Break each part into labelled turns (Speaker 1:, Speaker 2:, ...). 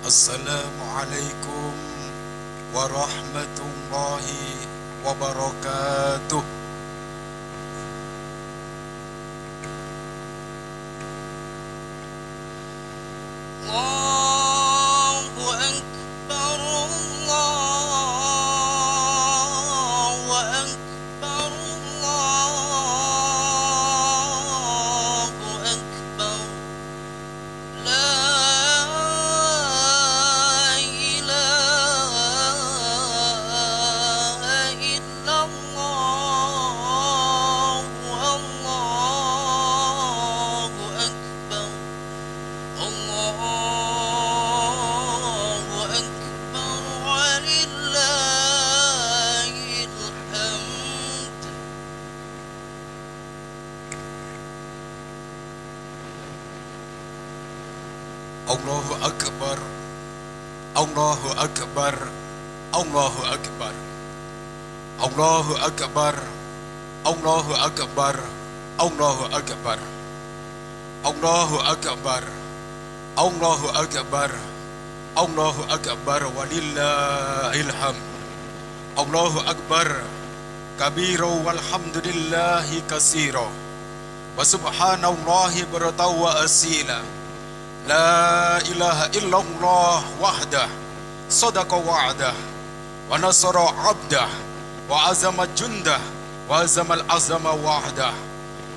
Speaker 1: Assalamualaikum warahmatullahi wabarakatuh.
Speaker 2: Allahu Akbar, Allahu Akbar, Allahu Akbar. La ilaha illallah, Allahu Akbar. Allahu Akbar walillahil hamd.
Speaker 1: Allahu Akbar, Allahu Akbar, Allahu Akbar, Allahu Akbar, Allahu Akbar, Allahu Akbar, Allahu Akbar, Allahu Akbar, Allahu Akbar walillahil hamd. Allahu Akbar kabiro walhamdulillahi kasiro wa subhanallahi bertau wa asila. La ilaha illallah wahdah sadaqa wa'dah wa nasara abdah wa azama jundah wa azamal azama wahdah.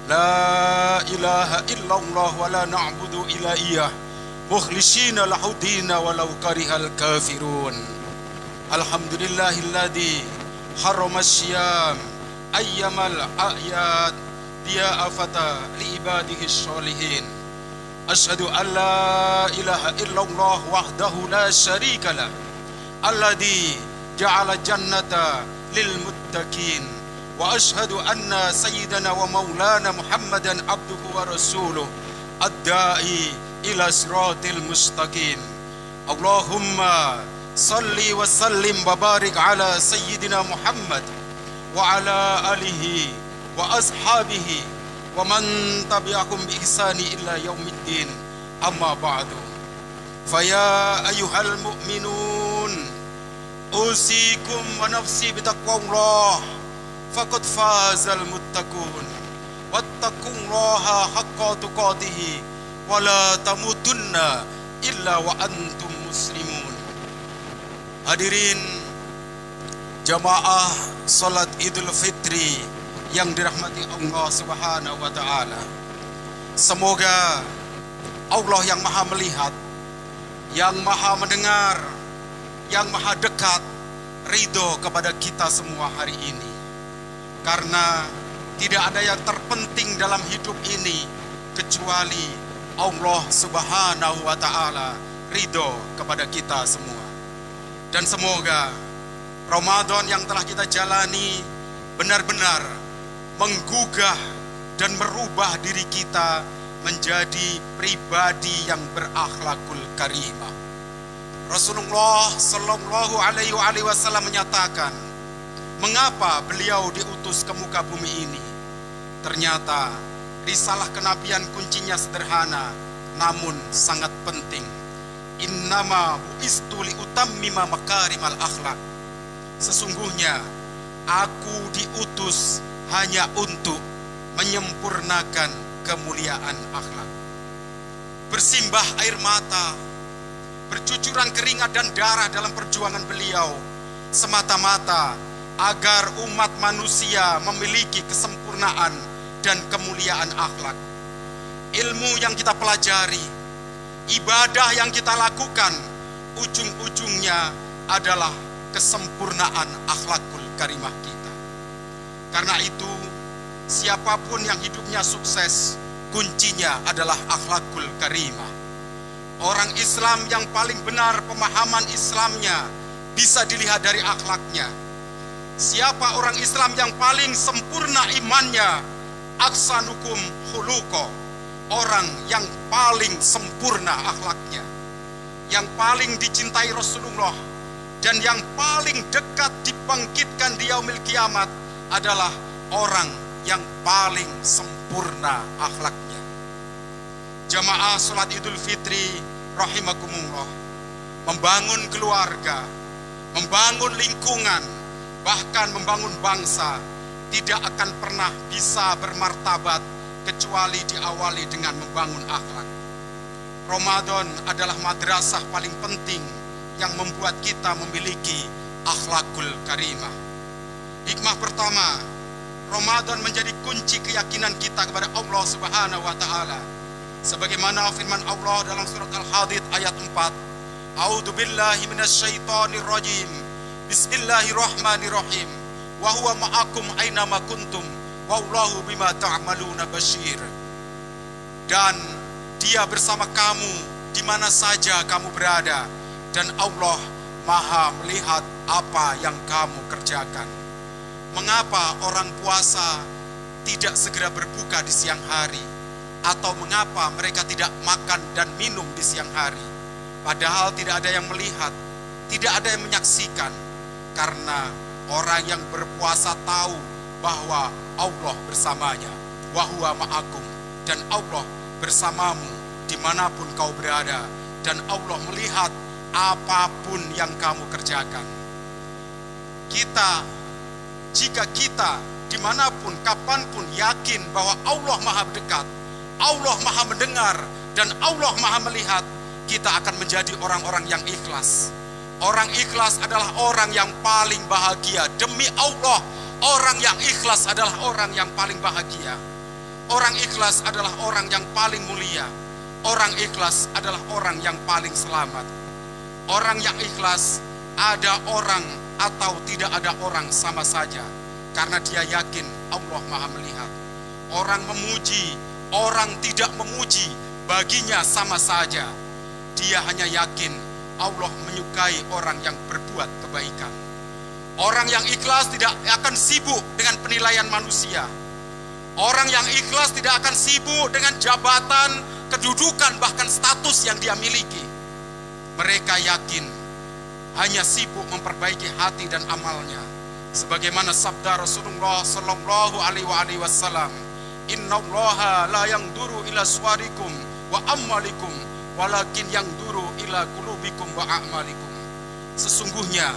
Speaker 1: La ilaha illallah wa la na'budu illa iyyah mukhlishina lahu dina walau karihal kafirun. Alhamdulillahilladzi harrama syiyam ayyamal a'yad dia afata li ibadihi sholihin. Asyhadu an la ilaha illallah wahdahu la syarika lah alladzi ja'ala jannata lil muttaqin wa asyhadu anna sayyidana wa maulana Muhammadan abduhu wa rasuluh ad-da'i ila siratil mustaqim. Allahumma salli wa sallim wa barik ala sayyidina Muhammad wa ala alihi wa ashabihi wa man tabi'ahum bi ihsani illa yaumiddin. Amma ba'du. Faya ayyuhal mu'minun usikum wa nafsi bitaqwallah faqad fazal muttaqun wattaqullaha haqqa tuqatih wa la tamutunna illa wa antum muslimun. Hadirin jamaah salat Idul Fitri yang dirahmati Allah Subhanahu wa taala. Semoga Allah yang Maha melihat, yang Maha mendengar, yang Maha dekat ridho kepada kita semua hari ini. Karena tidak ada yang terpenting dalam hidup ini kecuali Allah Subhanahu wa taala ridho kepada kita semua. Dan semoga Ramadan yang telah kita jalani benar-benar menggugah dan merubah diri kita menjadi pribadi yang berakhlakul karimah. Rasulullah Shallallahu Alaihi Wasallam menyatakan, mengapa beliau diutus ke muka bumi ini? Ternyata risalah kenabian kuncinya sederhana, namun sangat penting. Innama bu'istu li utammima makarimal akhlak. Sesungguhnya aku diutus hanya untuk menyempurnakan kemuliaan akhlak. Bersimbah air mata, bercucuran keringat dan darah dalam perjuangan beliau semata-mata agar umat manusia memiliki kesempurnaan dan kemuliaan akhlak. Ilmu yang kita pelajari, ibadah yang kita lakukan, ujung-ujungnya adalah kesempurnaan akhlakul karimah kita. Karena itu, siapapun yang hidupnya sukses, kuncinya adalah akhlakul karimah. Orang Islam yang paling benar pemahaman Islamnya bisa dilihat dari akhlaknya. Siapa orang Islam yang paling sempurna imannya? Aksanukum khuluqo, orang yang paling sempurna akhlaknya, yang paling dicintai Rasulullah, dan yang paling dekat dibangkitkan di yaumil kiamat adalah orang yang paling sempurna akhlaknya. Jamaah salat Idul Fitri rahimakumullah. membangun keluarga, membangun lingkungan, bahkan membangun bangsa tidak akan pernah bisa bermartabat kecuali diawali dengan membangun akhlak. Ramadan adalah madrasah paling penting yang membuat kita memiliki akhlakul karimah. Hikmah pertama, Ramadan menjadi kunci keyakinan kita kepada Allah Subhanahu wa taala. Sebagaimana firman Allah dalam surat Al-Hadid ayat 4, A'udzu billahi minasyaitonir rajim. Bismillahirrahmanirrahim. Wa huwa ma'akum aina ma kuntum wallahu bima ta'maluna basyir. Dan Dia bersama kamu di mana saja kamu berada, dan Allah Maha melihat apa yang kamu kerjakan. Mengapa orang puasa tidak segera berbuka di siang hari? Atau mengapa mereka tidak makan dan minum di siang hari? Padahal tidak ada yang melihat, tidak ada yang menyaksikan. Karena orang yang berpuasa tahu bahwa Allah bersamanya. Wa huwa ma'akum, dan Allah bersamamu dimanapun kau berada. Dan Allah melihat apapun yang kamu kerjakan. Jika kita dimanapun, kapanpun yakin bahwa Allah Maha dekat, Allah Maha mendengar, dan Allah Maha melihat, kita akan menjadi orang-orang yang ikhlas. Orang ikhlas adalah orang yang paling bahagia. Demi Allah, orang yang ikhlas adalah orang yang paling bahagia. Orang ikhlas adalah orang yang paling mulia. Orang ikhlas adalah orang yang paling selamat. Orang yang ikhlas, ada orang atau tidak ada orang sama saja, karena dia yakin Allah Maha melihat. Orang memuji, orang tidak memuji, baginya sama saja. Dia hanya yakin Allah menyukai orang yang berbuat kebaikan. Orang yang ikhlas tidak akan sibuk dengan penilaian manusia. Orang yang ikhlas tidak akan sibuk dengan jabatan, kedudukan, bahkan status yang dia miliki. Mereka yakin hanya sibuk memperbaiki hati dan amalnya. Sebagaimana sabda Rasulullah sallallahu alaihi wasallam, "Innallaha la yanzuru ila suwarikum wa amwalikum, walakin yanzuru ila qulubikum wa a'malikum." Sesungguhnya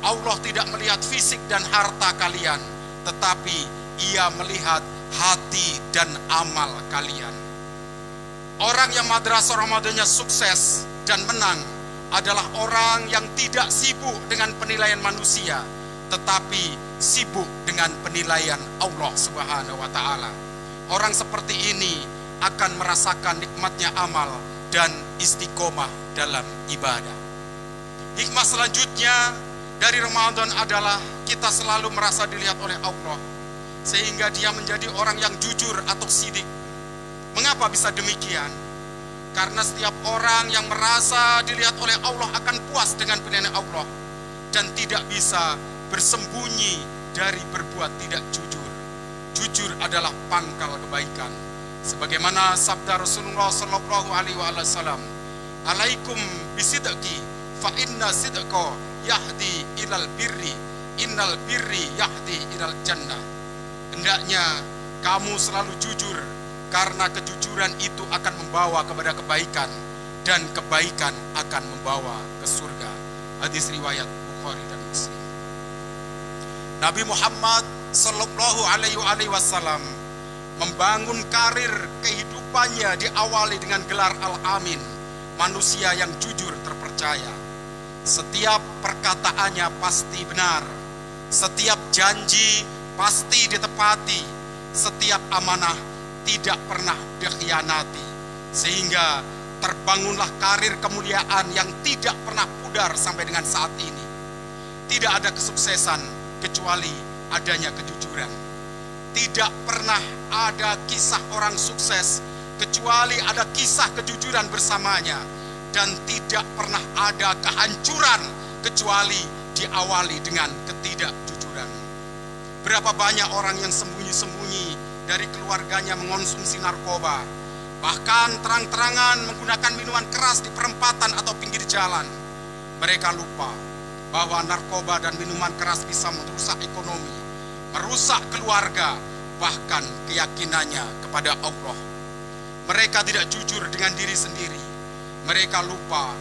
Speaker 1: Allah tidak melihat fisik dan harta kalian, tetapi Ia melihat hati dan amal kalian. Orang yang madrasah Ramadannya sukses dan menang adalah orang yang tidak sibuk dengan penilaian manusia, tetapi sibuk dengan penilaian Allah Subhanahu wa taala. Orang seperti ini akan merasakan nikmatnya amal dan istiqomah dalam ibadah. Hikmah selanjutnya dari Ramadan adalah kita selalu merasa dilihat oleh Allah, sehingga dia menjadi orang yang jujur atau sidik. Mengapa bisa demikian? Karena setiap orang yang merasa dilihat oleh Allah akan puas dengan penilaian Allah dan tidak bisa bersembunyi dari berbuat tidak jujur. Jujur adalah pangkal kebaikan. Sebagaimana sabda Rasulullah sallallahu alaihi wasallam, "Alaikum bisidqi fa inna sidqa yahdi ilal birri, innal birri yahdi ilal jannah." Hendaknya kamu selalu jujur, karena kejujuran itu akan membawa kepada kebaikan, dan kebaikan akan membawa ke surga. Hadis riwayat Bukhari dan Muslim. Nabi Muhammad sallallahu alaihi wasallam membangun karir kehidupannya diawali dengan gelar Al-Amin, manusia yang jujur terpercaya. Setiap perkataannya pasti benar, setiap janji pasti ditepati, setiap amanah tidak pernah dikhianati, sehingga terbangunlah karir kemuliaan yang tidak pernah pudar sampai dengan saat ini. Tidak ada kesuksesan kecuali adanya kejujuran. Tidak pernah ada kisah orang sukses kecuali ada kisah kejujuran bersamanya, dan tidak pernah ada kehancuran kecuali diawali dengan ketidakjujuran. Berapa banyak orang yang sembunyi-sembunyi dari keluarganya mengonsumsi narkoba, bahkan terang-terangan menggunakan minuman keras di perempatan atau pinggir jalan. Mereka lupa bahwa narkoba dan minuman keras bisa merusak ekonomi, merusak keluarga, bahkan keyakinannya kepada Allah. Mereka tidak jujur dengan diri sendiri. Mereka lupa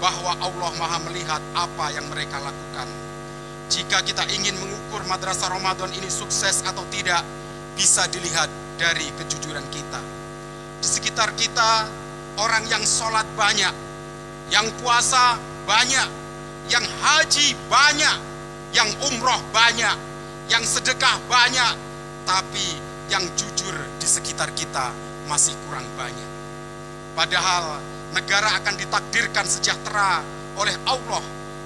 Speaker 1: bahwa Allah Maha melihat apa yang mereka lakukan. Jika kita ingin mengukur madrasah Ramadan ini sukses atau tidak, bisa dilihat dari kejujuran kita. Di sekitar kita orang yang sholat banyak, yang puasa banyak, yang haji banyak, yang umroh banyak, yang sedekah banyak, tapi yang jujur di sekitar kita masih kurang banyak. Padahal negara akan ditakdirkan sejahtera oleh Allah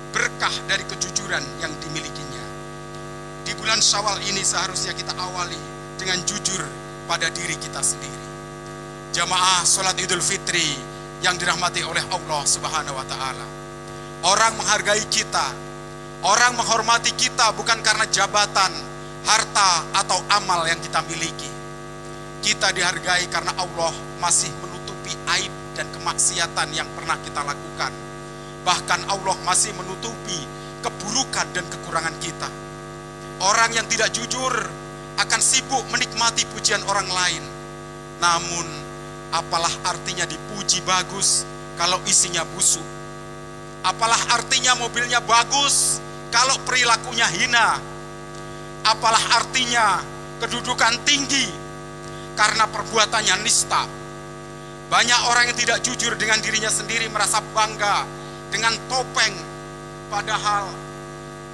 Speaker 1: berkah dari kejujuran yang dimilikinya. Di bulan Syawal ini seharusnya kita awali dengan jujur pada diri kita sendiri. Jamaah sholat Idul Fitri yang dirahmati oleh Allah Subhanahu wa Ta'ala. Orang menghargai kita, orang menghormati kita bukan karena jabatan, harta, atau amal yang kita miliki. Kita dihargai karena Allah masih menutupi aib dan kemaksiatan yang pernah kita lakukan. Bahkan Allah masih menutupi keburukan dan kekurangan kita. Orang yang tidak jujur akan sibuk menikmati pujian orang lain. Namun, apalah artinya dipuji bagus kalau isinya busuk? Apalah artinya mobilnya bagus kalau perilakunya hina? Apalah artinya kedudukan tinggi karena perbuatannya nista? Banyak orang yang tidak jujur dengan dirinya sendiri, merasa bangga dengan topeng, padahal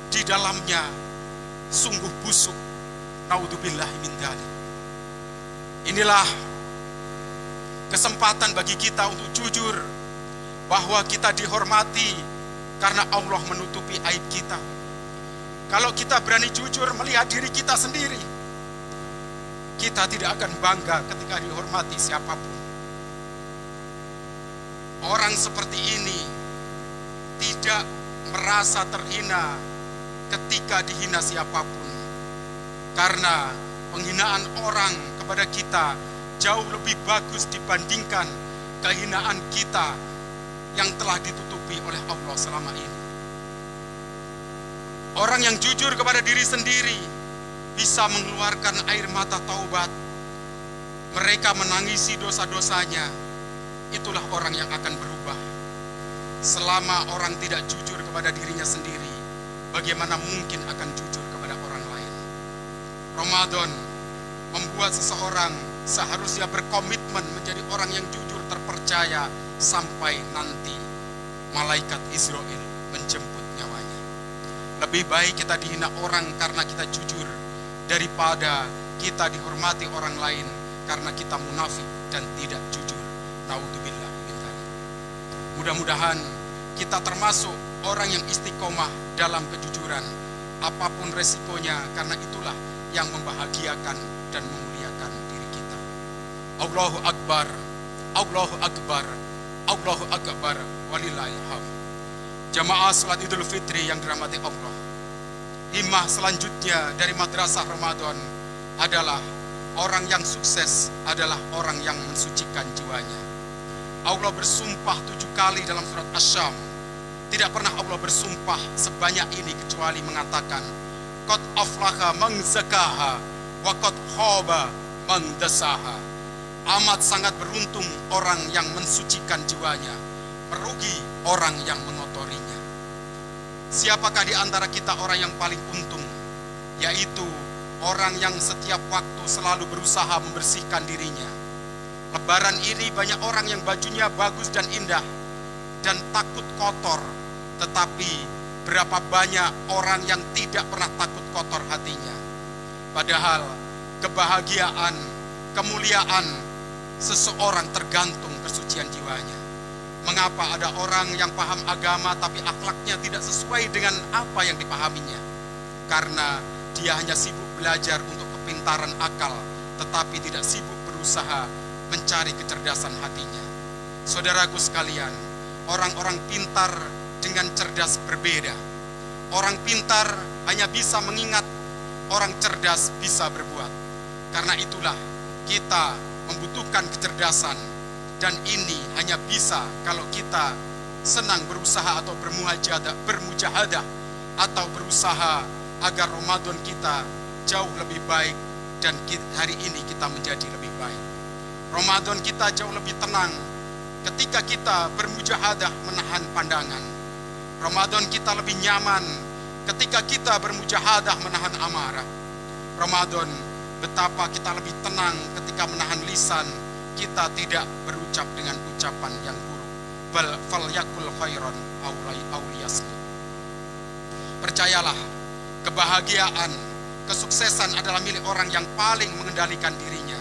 Speaker 1: di dalamnya sungguh busuk. Naudzubillahi min dzalik. Inilah kesempatan bagi kita untuk jujur bahwa kita dihormati karena Allah menutupi aib kita. Kalau kita berani jujur melihat diri kita sendiri, kita tidak akan bangga ketika dihormati siapapun. Orang seperti ini tidak merasa terhina ketika dihina siapapun, karena penghinaan orang kepada kita jauh lebih bagus dibandingkan kehinaan kita yang telah ditutupi oleh Allah selama ini. Orang yang jujur kepada diri sendiri bisa mengeluarkan air mata taubat. Mereka menangisi dosa-dosanya. Itulah orang yang akan berubah. Selama orang tidak jujur kepada dirinya sendiri, bagaimana mungkin akan jujur kepada orang lain? Ramadan membuat seseorang seharusnya berkomitmen menjadi orang yang jujur, terpercaya sampai nanti malaikat Israel menjemput nyawanya. Lebih baik kita dihina orang karena kita jujur daripada kita dihormati orang lain karena kita munafik dan tidak jujur. Naudzubillah min dzalik. Mudah-mudahan kita termasuk orang yang istiqomah dalam kejujuran apapun resikonya, karena itulah yang membahagiakan dan memuliakan diri kita. Allahu Akbar, Allahu Akbar, Allahu Akbar, walillahil hamd. Jamaah salat Idul Fitri yang dirahmati Allah. Himmah selanjutnya dari madrasah Ramadan adalah orang yang sukses adalah orang yang mensucikan jiwanya. Allah bersumpah 7 kali dalam surat Asy-Syam. Tidak pernah Allah bersumpah sebanyak ini kecuali mengatakan qad aflaha man zakaha wa qad khaba man dasaha. Amat sangat beruntung orang yang mensucikan jiwanya, merugi orang yang mengotorinya. Siapakah di antara kita orang yang paling untung? Yaitu orang yang setiap waktu selalu berusaha membersihkan dirinya. Lebaran ini banyak orang yang bajunya bagus dan indah dan takut kotor, tetapi berapa banyak orang yang tidak pernah takut kotor hatinya. Padahal kebahagiaan, kemuliaan seseorang tergantung kesucian jiwanya. Mengapa ada orang yang paham agama tapi akhlaknya tidak sesuai dengan apa yang dipahaminya? Karena dia hanya sibuk belajar untuk kepintaran akal, tetapi tidak sibuk berusaha mencari kecerdasan hatinya. Saudaraku sekalian, orang-orang pintar dengan cerdas berbeda. Orang pintar hanya bisa mengingat, orang cerdas bisa berbuat. Karena itulah kita membutuhkan kecerdasan, dan ini hanya bisa kalau kita senang berusaha atau bermujahadah atau berusaha agar Ramadan kita jauh lebih baik dan hari ini kita menjadi lebih baik. Ramadan kita jauh lebih tenang ketika kita bermujahadah menahan pandangan. Ramadan kita lebih nyaman ketika kita bermujahadah menahan amarah. Ramadan betapa kita lebih tenang ketika menahan lisan. Kita tidak berucap dengan ucapan yang buruk. Bal falyakul khairan aw liyasmut. Percayalah, kebahagiaan, kesuksesan adalah milik orang yang paling mengendalikan dirinya.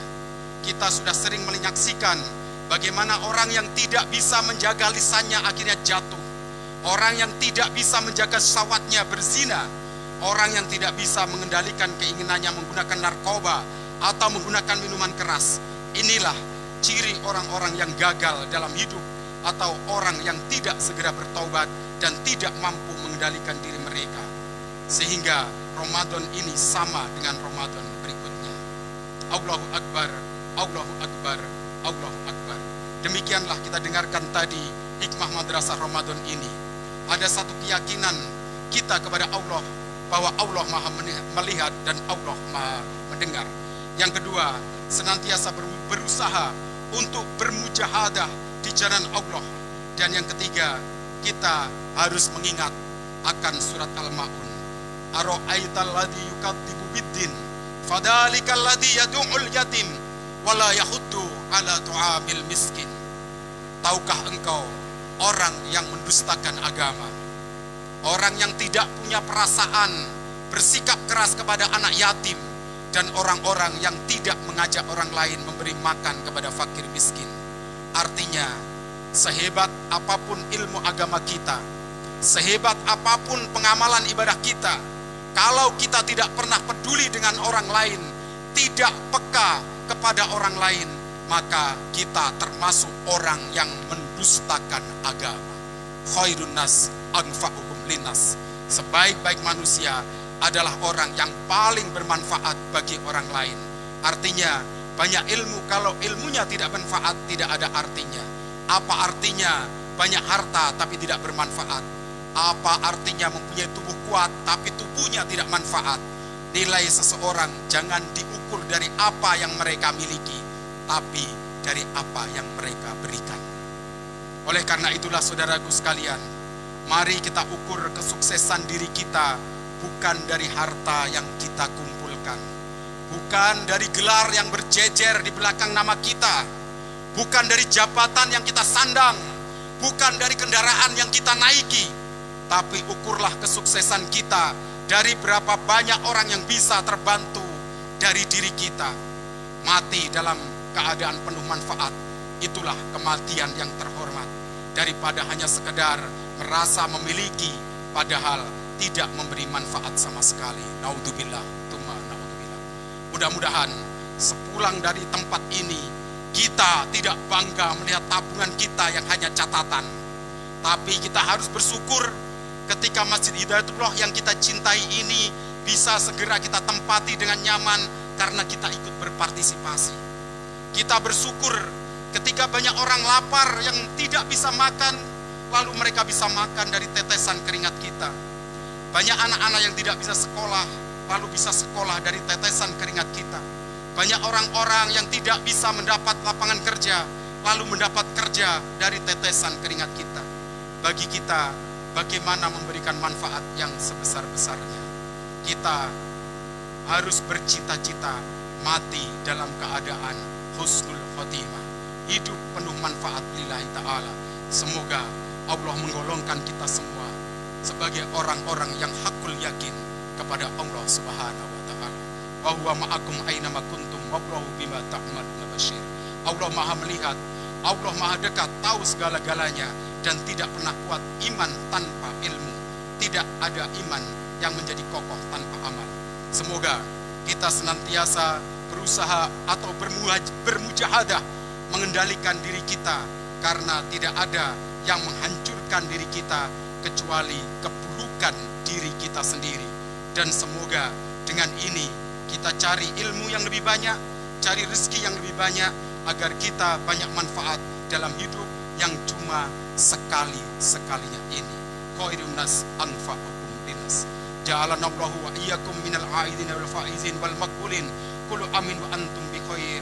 Speaker 1: Kita sudah sering menyaksikan bagaimana orang yang tidak bisa menjaga lisannya akhirnya jatuh. Orang yang tidak bisa menjaga syahwatnya berzina. Orang yang tidak bisa mengendalikan keinginannya menggunakan narkoba atau menggunakan minuman keras. Inilah ciri orang-orang yang gagal dalam hidup, atau orang yang tidak segera bertaubat dan tidak mampu mengendalikan diri mereka. Sehingga Ramadan ini sama dengan Ramadan berikutnya. Allahu Akbar, Allahu Akbar, Allahu Akbar. Demikianlah kita dengarkan tadi hikmah madrasah Ramadan ini. Ada satu keyakinan kita kepada Allah, bahwa Allah Maha melihat dan Allah Maha mendengar. Yang kedua, senantiasa berusaha untuk bermujahadah di jalan Allah. Dan yang ketiga, kita harus mengingat akan surat Al-Ma'un. Ara'aital ladzi yukadzibu biddin fadzalikal ladzi yad'ul yatim wala yahuddu ala tu'amil miskin. Tahukah engkau orang yang mendustakan agama, orang yang tidak punya perasaan, bersikap keras kepada anak yatim, dan orang-orang yang tidak mengajak orang lain memberi makan kepada fakir miskin. Artinya, sehebat apapun ilmu agama kita, sehebat apapun pengamalan ibadah kita, kalau kita tidak pernah peduli dengan orang lain, tidak peka kepada orang lain, maka kita termasuk orang yang mendustakan agama. Khairun nas anfa'uhum linnas. Sebaik-baik manusia adalah orang yang paling bermanfaat bagi orang lain. Artinya, banyak ilmu kalau ilmunya tidak bermanfaat, tidak ada artinya. Apa artinya banyak harta tapi tidak bermanfaat? Apa artinya mempunyai tubuh kuat tapi tubuhnya tidak manfaat? Nilai seseorang jangan diukur dari apa yang mereka miliki, tapi dari apa yang mereka berikan. Oleh karena itulah saudaraku sekalian, mari kita ukur kesuksesan diri kita bukan dari harta yang kita kumpulkan, bukan dari gelar yang berjejer di belakang nama kita, bukan dari jabatan yang kita sandang, bukan dari kendaraan yang kita naiki, tapi ukurlah kesuksesan kita dari berapa banyak orang yang bisa terbantu dari diri kita. Mati dalam keadaan penuh manfaat, itulah kematian yang terhormat, daripada hanya sekedar merasa memiliki padahal tidak memberi manfaat sama sekali. Naudzubillah, tuma naudzubillah. Mudah-mudahan sepulang dari tempat ini kita tidak bangga melihat tabungan kita yang hanya catatan, tapi kita harus bersyukur ketika Masjid Hidayatullah yang kita cintai ini bisa segera kita tempati dengan nyaman karena kita ikut berpartisipasi. Kita bersyukur ketika banyak orang lapar yang tidak bisa makan, lalu mereka bisa makan dari tetesan keringat kita. Banyak anak-anak yang tidak bisa sekolah, lalu bisa sekolah dari tetesan keringat kita. Banyak orang-orang yang tidak bisa mendapat lapangan kerja, lalu mendapat kerja dari tetesan keringat kita. Bagi kita, bagaimana memberikan manfaat yang sebesar-besarnya? Kita harus bercita-cita mati dalam keadaan husnul khotimah, hidup penuh manfaat lillahi ta'ala. Semoga Allah menggolongkan kita semua sebagai orang-orang yang hakul yakin kepada Allah Subhanahu wa taala. Wa huwa ma'akum aina ma kuntum wallahu bima ta'maluna basyir. Allah Maha melihat, Allah Maha dekat, tahu segala-galanya, dan tidak pernah kuat iman tanpa ilmu. Tidak ada iman yang menjadi kokoh tanpa amal. Semoga kita senantiasa berusaha atau bermujahadah mengendalikan diri kita, karena tidak ada yang menghancurkan diri kita kecuali keburukan diri kita sendiri. Dan semoga dengan ini kita cari ilmu yang lebih banyak, cari rezeki yang lebih banyak, agar kita banyak manfaat dalam hidup yang cuma sekali-sekalinya ini. Khairun nas anfa'ukum linnas. Ja'alanallahu wa iyyakum minal aidin wal faizin wal maqbulin. Qul amin wa antum bi khair.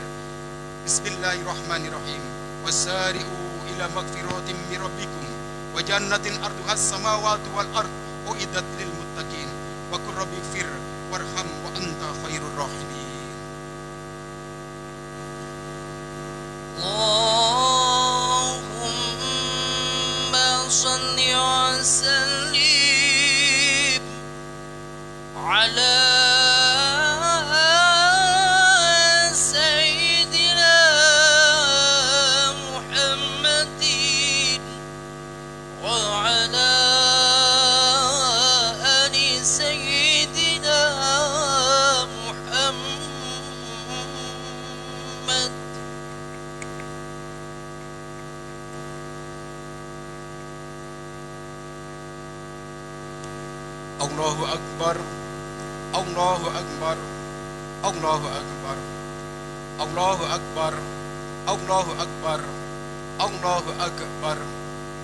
Speaker 1: Bismillahirrahmanirrahim. Wasari'u ila magfiratin min rabbikum wa jannatin arduhas samawati wal ard uiddat lil muttaqin wa qur rabbi fir warham wa anta khairur rahimin.
Speaker 2: Allahumma salli wa sallim ala
Speaker 1: Allahu Akbar, Allahu Akbar, Allahu Akbar, Allahu Akbar, Allahu Akbar, Allahu Akbar,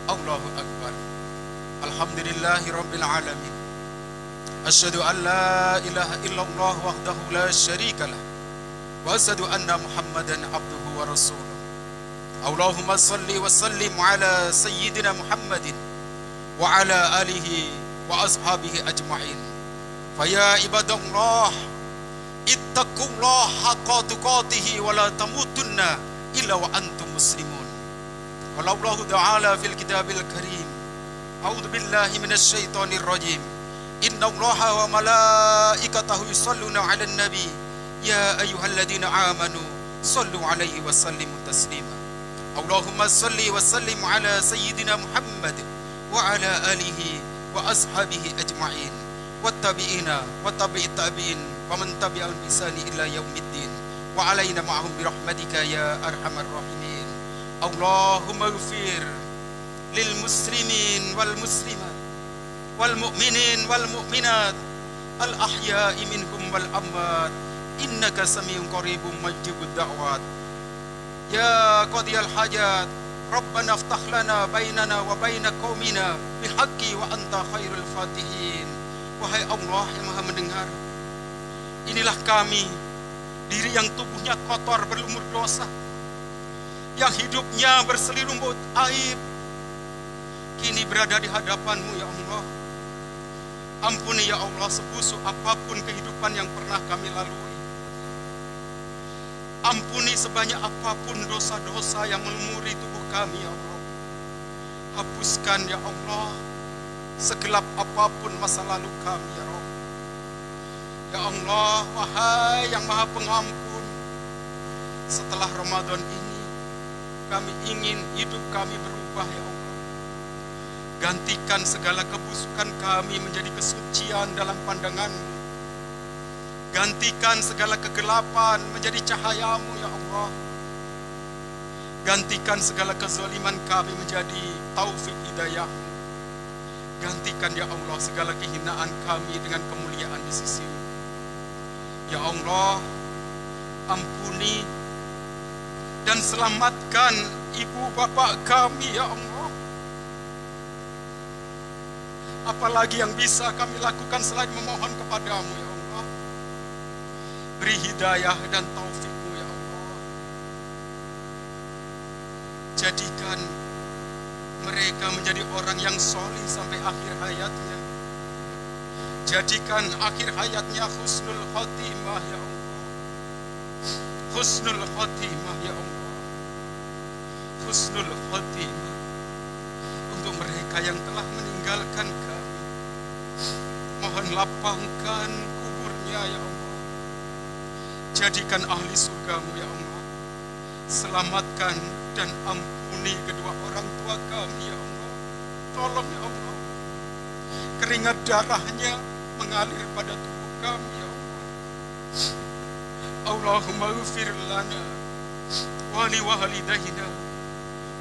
Speaker 1: Allahu Akbar. Alhamdulillahi Rabbil Alamin. Asyhadu an la ilaha illallah wahdahu la syarika lah wa asyhadu anna Muhammadan abduhu wa rasuluh. Allahumma salli wa sallim ala sayyidina Muhammadin wa ala alihi wa ashabihi ajma'in. Faya ibadallah ittaqullaha haqqa tuqatih wa la tamutunna illa wa antum muslimun. Qala Allah ta'ala fil kitabil karim. A'udzu billahi minasy syaithanir rajim. Innallaha wa malaikatahu yusholluna 'alan nabi ya ayyuhalladzina amanu shallu 'alaihi wa sallimu taslima. Allahumma shalli wa sallim ala sayyidina Muhammad wa ala alihi wa ashabihi ajma'in wattabi'ina wa tabi'it tabi'in wa man tabi'al bisani ila yaumiddin wa alaina ma'ahum bi rahmatika ya arhamar rahimin. Allahumma ighfir lil muslimin wal muslimat wal mu'minin wal mu'minat al ahya'i minhum wal amwat innaka samiun qaribun mujibud da'wat ya qadiyal hajat Rabbana aftah lana bainana wa baina qaumina bihaqqi wa anta khairul fatihin. Wahai Allah yang Maha mendengar, inilah kami, diri yang tubuhnya kotor berlumur dosa, yang hidupnya berselirumut aib, kini berada di hadapan-Mu ya Allah. Ampuni ya Allah sebusuk apapun kehidupan yang pernah kami lalui. Ampuni sebanyak apapun dosa-dosa yang melumuri tubuh kami ya Allah. Hapuskan ya Allah segelap apapun masa lalu kami ya Allah. Ya Allah, wahai yang Maha Pengampun, setelah Ramadan ini kami ingin hidup kami berubah ya Allah. Gantikan segala kebusukan kami menjadi kesucian dalam pandangan-Mu. Gantikan segala kegelapan menjadi cahaya-Mu ya Allah. Gantikan segala kezaliman kami menjadi taufik hidayah-Mu. Gantikan ya Allah segala kehinaan kami dengan kemuliaan di sisi-Mu. Ya Allah, ampuni dan selamatkan ibu bapak kami ya Allah. Apalagi yang bisa kami lakukan selain memohon kepadamu ya Allah. Beri hidayah dan taufik-Mu ya Allah. Jadikan mereka menjadi orang yang soleh sampai akhir hayatnya. Jadikan akhir hayatnya husnul khotimah ya Allah. Husnul khotimah ya Allah. Husnul khotimah untuk mereka yang telah meninggalkan kami. Mohon lapangkan kuburnya ya Allah. Jadikan ahli surga-Mu ya Allah. Selamatkan dan ampuni kedua orang tua kami ya Allah. Tolong ya Allah. Keringat darahnya mengalir pada tubuh kami ya Allah. Allahumma ighfir lana wa li walidayna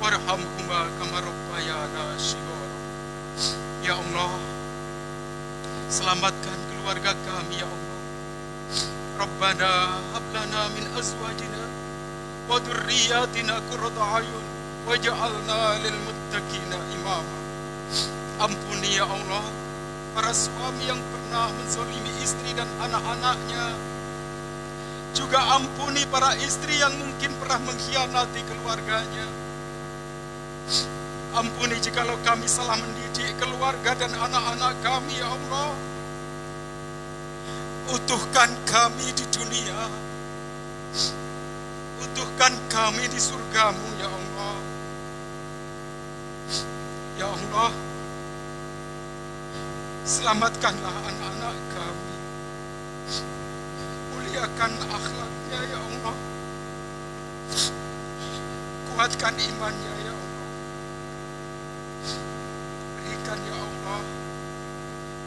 Speaker 1: warhamhuma kama rabbayana shighara. Ya Allah, selamatkan keluarga kami ya Allah. Rabbana hab lana min azwajina wa dhurriyyatina qurrata a'yun waj'alna lil muttaqina imama. Ampuni ya Allah para suami yang pernah menzalimi istri dan anak-anaknya. Juga ampuni para istri yang mungkin pernah mengkhianati keluarganya. Ampuni jikalau kami salah mendidik keluarga dan anak-anak kami, ya Allah. Utuhkan kami di dunia, utuhkan kami di surgamu, ya Allah. Ya Allah, selamatkanlah anak-anak kami, muliakan akhlaknya, ya Allah. Kuatkan imannya, ya Allah. Berikan, ya Allah,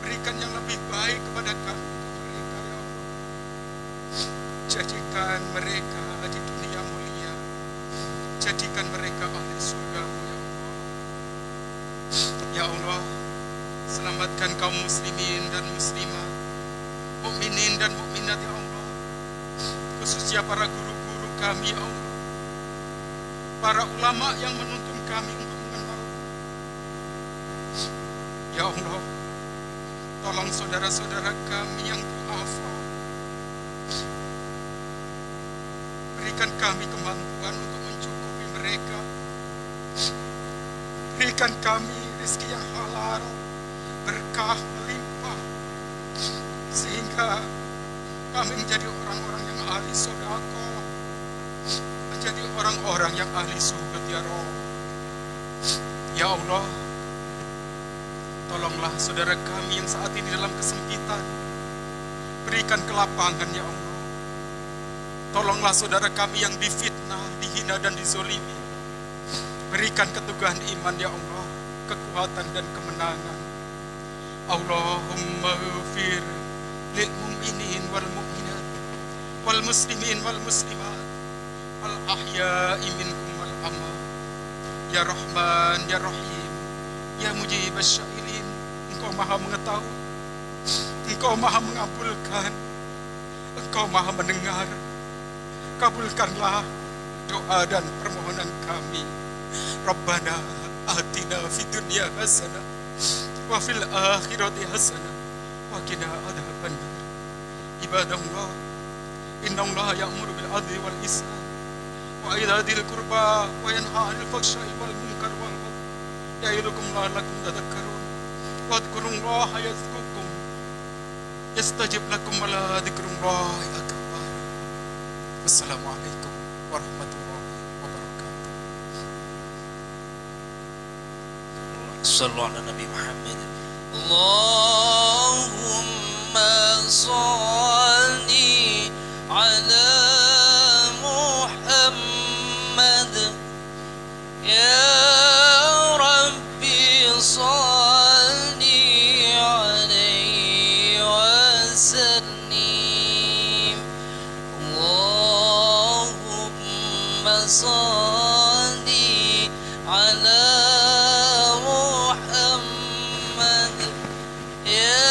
Speaker 1: berikan yang lebih baik kepada kami, mereka, ya Allah. Jadikan mereka di dunia mulia, jadikan mereka ahli surgamu, ya Allah. Ya Allah, selamatkan kaum muslimin dan muslimah, mukminin dan mukminat, ya Allah. Khususnya para guru-guru kami, ya Allah. Para ulama yang menuntun kami untuk mengenal. Ya Allah, tolong saudara-saudara kami yang du'afa. Berikan kami kemampuan untuk mencukupi mereka. Berikan kami rezeki yang halal, berkah melimpah, sehingga kami menjadi orang-orang yang ahli sedekah, menjadi orang-orang yang ahli surga, ya Rabb. Ya Allah, tolonglah saudara kami yang saat ini dalam kesempitan, berikan kelapangan, ya Allah. Tolonglah saudara kami yang difitnah, dihina dan dizolimi, berikan keteguhan iman, ya Allah, kekuatan dan kemenangan. Allahumma ghfir lil mu'minin wal mu'minat wal muslimin wal muslimat al ahya'i minhum wal amwat. Ya Rahman, ya Rahim, ya Mujib asy-sya'irin. Engkau Maha mengetahui, Engkau Maha mengabulkan, Engkau Maha mendengar. Kabulkanlah doa dan permohonan kami. Rabbana atina fid dunya hasanah wa fil akhirati hasanah wa qina adzabannar. Ibadallah, innallaha ya'muru bil 'adli wal ihsan wa itaa'il qurba wa yanha 'anil fahsya'i wal munkar wal baghi ya'idukum la'allakum tadhakkarun. Wadhkurullaha yazkurkum yastajib lakum wa la dzikrullahi akbar. Wassalamualaikum warahmatullahi wabarakatuh.
Speaker 2: Sallu ala Nabi Muhammad. Allahumma salli ala Muhammad. Ya Rabbi salli alaihi wa sallim. Allahumma salli ala Muhammad. Ya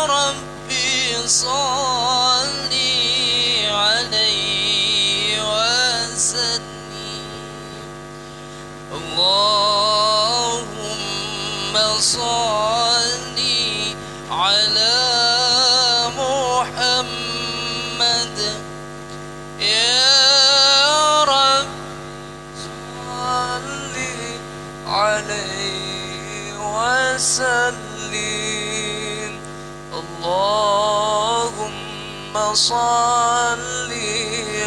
Speaker 2: Rabbi salli alaihi wa sallim. Allahumma salli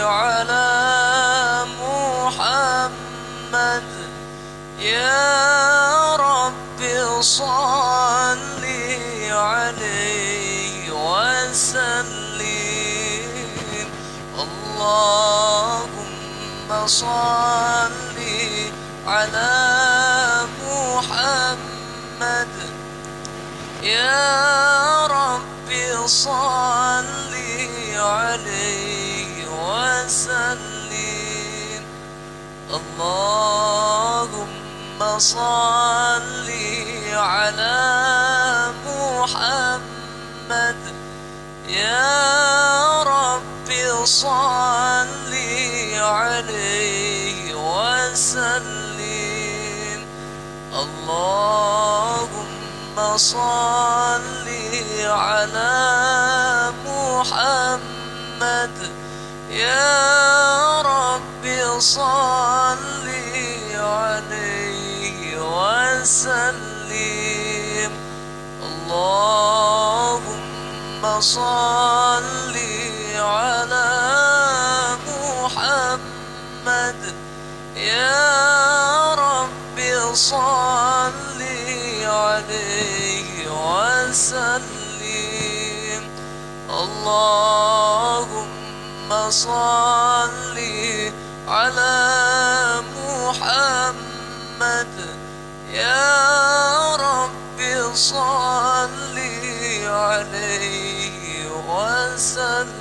Speaker 2: ala Muhammad. Ya Rabbi salli alaihi wa sallim. Allahumma salli ala Muhammad. Ya Rabbi salli alaihi wa sallim. Allahumma salli ala Muhammad. Ya Rabbi salli alaihi wa sallim. Allahumma salli ala Muhammad. Ya Rabbi salli alaihi wa sallim. Allahumma salli ala Muhammad. Ya Rabbi salli alaihi صل على محمد يا رب صل عليه وسلم اللهم صل على محمد يا رب صل عليه وسلم